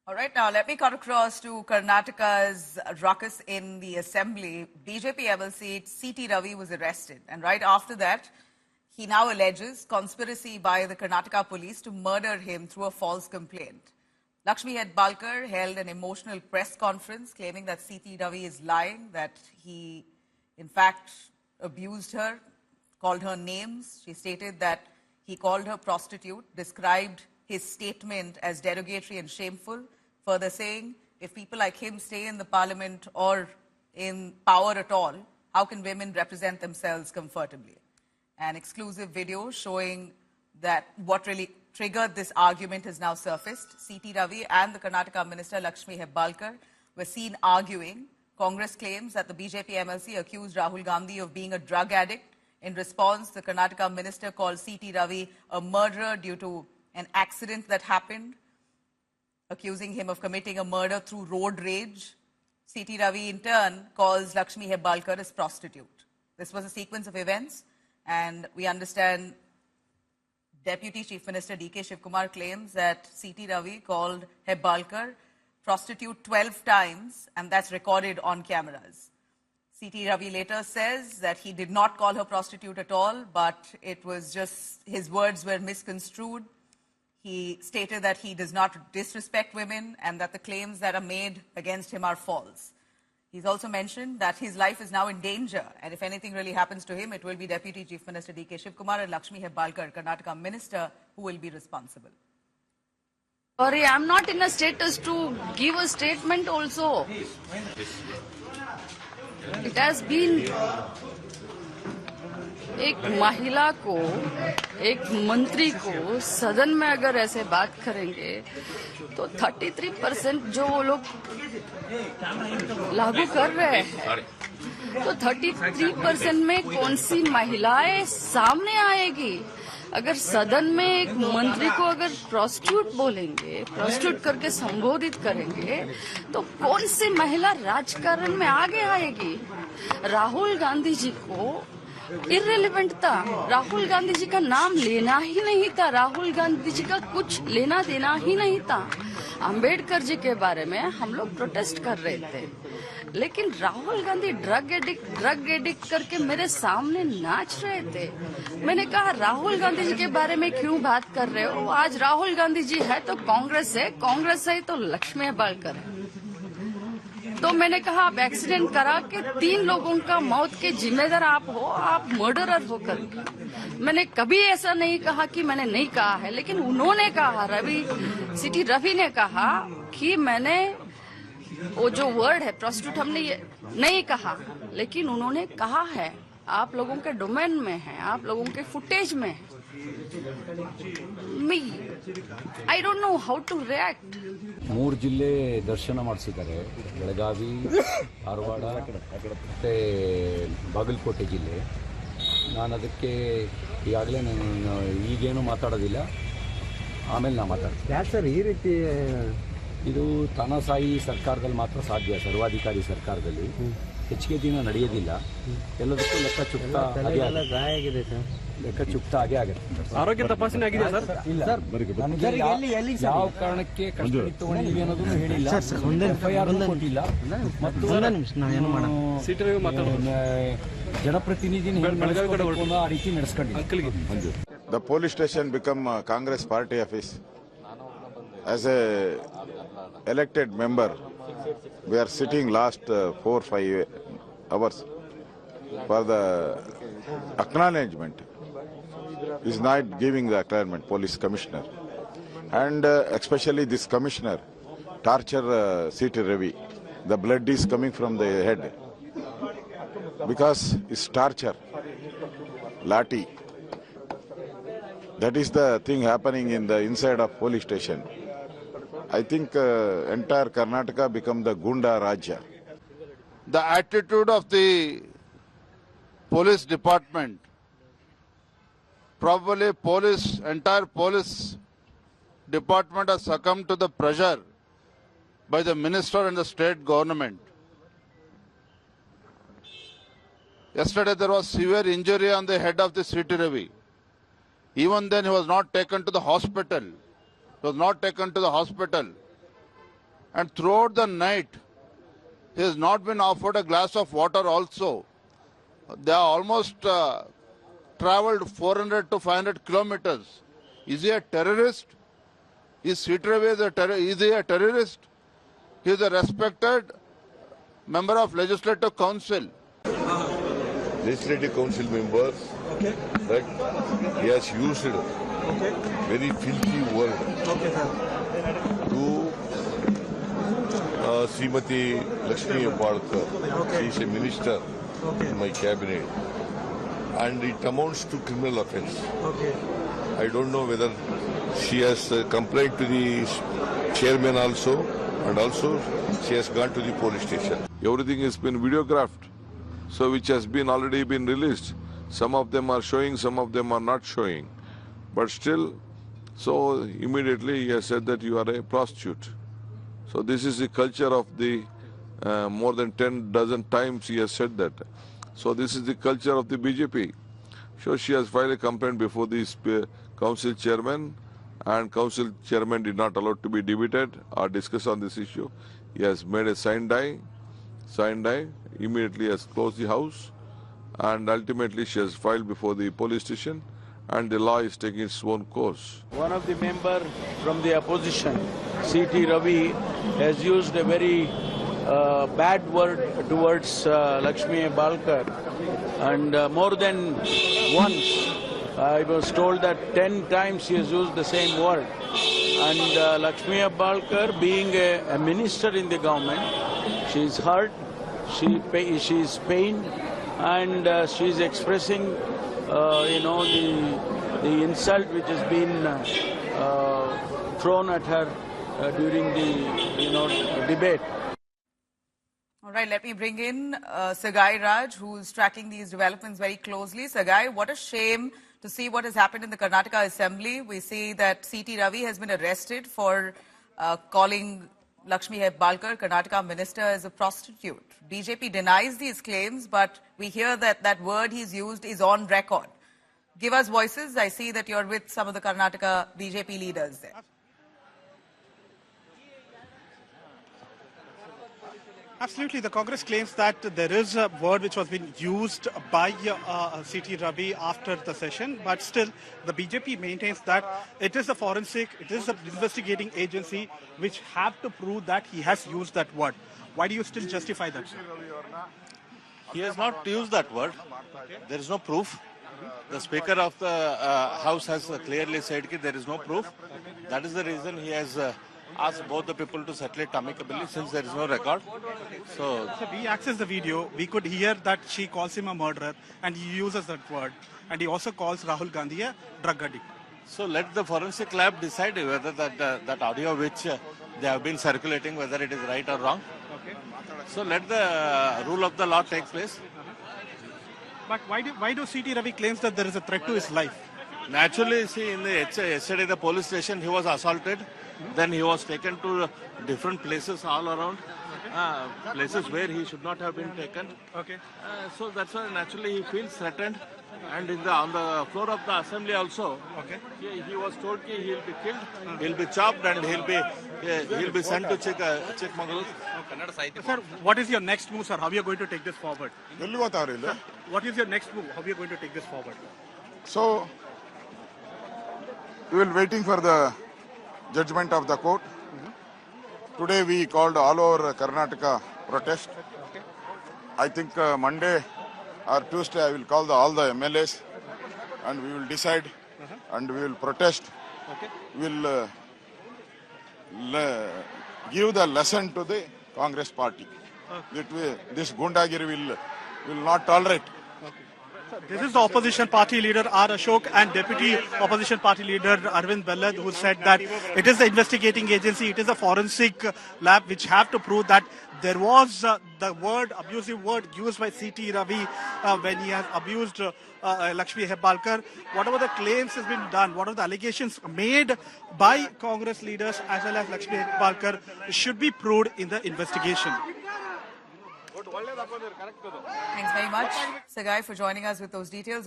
All right, now let me cut across to Karnataka's ruckus in the assembly. BJP MLC C.T. Ravi was arrested, and right after that, he now alleges conspiracy by the Karnataka police to murder him through a false complaint. Lakshmi Hedbalkar held an emotional press conference claiming that C.T. Ravi is lying, that he, in fact, abused her, called her names. She stated that he called her prostitute, described his statement as derogatory and shameful, further saying, if people like him stay in the parliament or in power at all, how can women represent themselves comfortably? An exclusive video showing that what really triggered this argument has now surfaced. C.T. Ravi and the Karnataka Minister Lakshmi Hedbalkar were seen arguing. Congress claims that the BJP MLC accused Rahul Gandhi of being a drug addict. In response, the Karnataka Minister called C.T. Ravi a murderer due to an accident that happened, accusing him of committing a murder through road rage. C.T. Ravi, in turn, calls Lakshmi Hedbalkar as prostitute. This was a sequence of events, and we understand Deputy Chief Minister D.K. Shivkumar claims that C.T. Ravi called Hedbalkar prostitute 12 times, and that's recorded on cameras. C.T. Ravi later says that he did not call her prostitute at all, but it was just his words were misconstrued. He stated that he does not disrespect women and that the claims that are made against him are false. He's also mentioned that his life is now in danger, and if anything really happens to him, it will be Deputy Chief Minister D.K. Shivkumar and Lakshmi Hedbalkar, Karnataka Minister, who will be responsible. Sorry, I'm not in a status to give a statement also. It has been एक महिला को, एक मंत्री को सदन में अगर ऐसे बात करेंगे तो 33% जो वो लोग लागू कर रहे हैं, तो 33% में कौन सी महिलाएं सामने आएगी? अगर सदन में एक मंत्री को अगर प्रोस्टिट्यूट बोलेंगे, प्रोस्टिट्यूट करके संबोधित करेंगे, तो कौन सी महिला राजकारण में आगे आएगी? राहुल गांधी जी को इररिलेवेंट था, राहुल गांधी जी का नाम लेना ही नहीं था, राहुल गांधी जी का कुछ लेना देना ही नहीं था। अंबेडकर जी के बारे में हम लोग प्रोटेस्ट कर रहे थे, लेकिन राहुल गांधी ड्रग एडिक्ट करके मेरे सामने नाच रहे थे। मैंने कहा राहुल गांधी जी के बारे में क्यों बात कर रहे हो? आज राहुल गांधी जी है तो कांग्रेस है तो लक्ष्मी हेब्बालकर है। तो मैंने कहा आप एक्सीडेंट करा के 3 लोगों का मौत के जिम्मेदार आप हो, आप मर्डरर होकर। मैंने कभी ऐसा नहीं कहा कि मैंने नहीं कहा है, लेकिन उन्होंने कहा, C.T. रवि ने कहा कि मैंने वो जो वर्ड है प्रोस्टिट्यूट हमने ये नहीं कहा, लेकिन उन्होंने कहा है। आप लोगों के डोमेन में है, आप लोगों के फुटेज में है। I don't know how to react. 3 ಜಿಲ್ಲೆ ದರ್ಶನ ಮಾಡಿಸಿದ್ದಾರೆ, ಬೆಳಗಾವಿ, ಧಾರವಾಡ ಮತ್ತು ಬಾಗಲಕೋಟೆ ಜಿಲ್ಲೆ. ನಾನು ಅದಕ್ಕೆ ಈಗಾಗಲೇ ನಾನು ಈಗೇನು ಮಾತಾಡೋದಿಲ್ಲ, ಆಮೇಲೆ ನಾನು ಮಾತಾಡ್ತೀನಿ. ಯಾಕೆ ಸರ್ ಈ ರೀತಿ? ಇದು ತಾನಾಸಾಯಿ ಸರ್ಕಾರದಲ್ಲಿ ಮಾತ್ರ ಸಾಧ್ಯ, ಸರ್ವಾಧಿಕಾರಿ ಸರ್ಕಾರದಲ್ಲಿ ಹೆಚ್ಚಿಗೆ ದಿನ ನಡೆಯೋದಿಲ್ಲ. ಎಲ್ಲದಕ್ಕೂ ಲೆಕ್ಕ ಚುಕ್ತಾ ಗಾಯ ಆಗಿದೆ ಸರ್, ಲೆಕ್ಕ ಚುಕ್ತಾ ಆಗೇ ಆಗುತ್ತೆ. ಆರೋಗ್ಯ ತಪಾಸಣೆ ಆಗಿದೆ ಸರ್? ಇಲ್ಲ, ಯಾವ ಕಾರಣಕ್ಕೆ ಕಸ್ಟಡಿ ತಗೊಂಡಿವಿ ಅನ್ನೋದನ್ನು ಹೇಳಿಲ್ಲ, FIR ಕೊಟ್ಟಿಲ್ಲ. ಮತ್ತು ಜನಪ್ರತಿನಿಧಿ ಆ ರೀತಿ ನಡೆಸ್ಕೊಂಡಿಲ್ಲ. The police station become a Congress party office. As a elected member, we are sitting last 4-5 hours for the acknowledgement. Is not giving the acknowledgement, police commissioner, and especially this commissioner torture C.T. Ravi. The blood is coming from the head because it's torture, lati. That is the thing happening in the inside of police station. I think entire Karnataka become the Gunda Rajya. The attitude of the police department, probably entire police department has succumbed to the pressure by the minister and the state government. Yesterday there was severe injury on the head of the C.T. Ravi. Even then he was not taken to the hospital. He was not taken to the hospital. And throughout the night, he has not been offered a glass of water also. They are almost traveled 400 to 500 kilometers. Is he a terrorist? Is Siti Ravi is he a terrorist? He is a respected member of Legislative Council. Legislative Council members, that he has used very filthy word to Srimati Lakshmi Hebbalkar. She is a minister in my cabinet, and it amounts to criminal offence. I don't know whether she has complained to the chairman also, and also she has gone to the police station. Everything has been videographed, so which has been already been released. Some of them are showing, some of them are not showing. But still, so immediately he has said that you are a prostitute. So this is the culture of the more than 10 dozen times he has said that. So this is the culture of the BJP. So she has filed a complaint before the council chairman, and council chairman did not allow to be debated or discuss on this issue. He has made a sign die, immediately has closed the house, and ultimately she has filed before the police station, and the law is taking its own course. One of the members from the opposition, Siti Ravi, has used a very bad word towards Lakshmi Hebbalkar, and more than once I was told that 10 times he has used the same word. And Lakshmi Hebbalkar, being a minister in the government, she is hurt, she is pained, and she is expressing, the insult which has been thrown at her during the debate. All right, let me bring in Sagai Raj, who's tracking these developments very closely. Sagai, what a shame to see what has happened in the Karnataka Assembly. We see that Siti Ravi has been arrested for calling Lakshmi Hebbalkar, Karnataka minister, as a prostitute. BJP denies these claims, but we hear that that word he's used is on record. Give us voices. I see that you're with some of the Karnataka BJP leaders there. Absolutely. The Congress claims that there is a word which was being used by Siti Ravi after the session, but still the BJP maintains that it is a forensic, it is an investigating agency which have to prove that he has used that word. Why do you still justify that, sir? He has not used that word. There is no proof. The Speaker of the House has clearly said that there is no proof. That is the reason he has asked both the people to settle it amicably, since there is no record. So we access the video. We could hear that she calls him a murderer, and he uses that word. And he also calls Rahul Gandhi a drug addict. So let the forensic lab decide whether that audio which they have been circulating, whether it is right or wrong. Okay. So let the rule of the law take place. But why do Siti Ravi claims that there is a threat to his life? Naturally, see, in the yesterday the police station he was assaulted. Then he was taken to different places all around, places where he should not have been taken. Okay. So that's why naturally he feels threatened. And on the floor of the assembly also, okay, he was told that he'll be killed, he'll be chopped, and he'll be sent to Chikmagalur. Sir, what is your next move, sir? How are you going to take this forward? What is your next move? How are you going to take this forward? So, we will waiting for the judgment of the court. Today we called all over Karnataka protest. Okay. I think Monday or Tuesday I will call all the MLAs, and we will decide, and we will protest. Okay. We will give the lesson to the Congress party. That this Gundagiri will not tolerate. This is the opposition party leader R. Ashok and deputy opposition party leader Arvind Bellad, who said that it is the investigating agency, it is a forensic lab which have to prove that there was the abusive word used by Siti Ravi when he has abused Lakshmi Hebbalkar. Whatever the claims has been done, whatever the allegations made by Congress leaders as well as Lakshmi Hebbalkar should be proved in the investigation. Thanks very much, Sagai, for joining us with those details.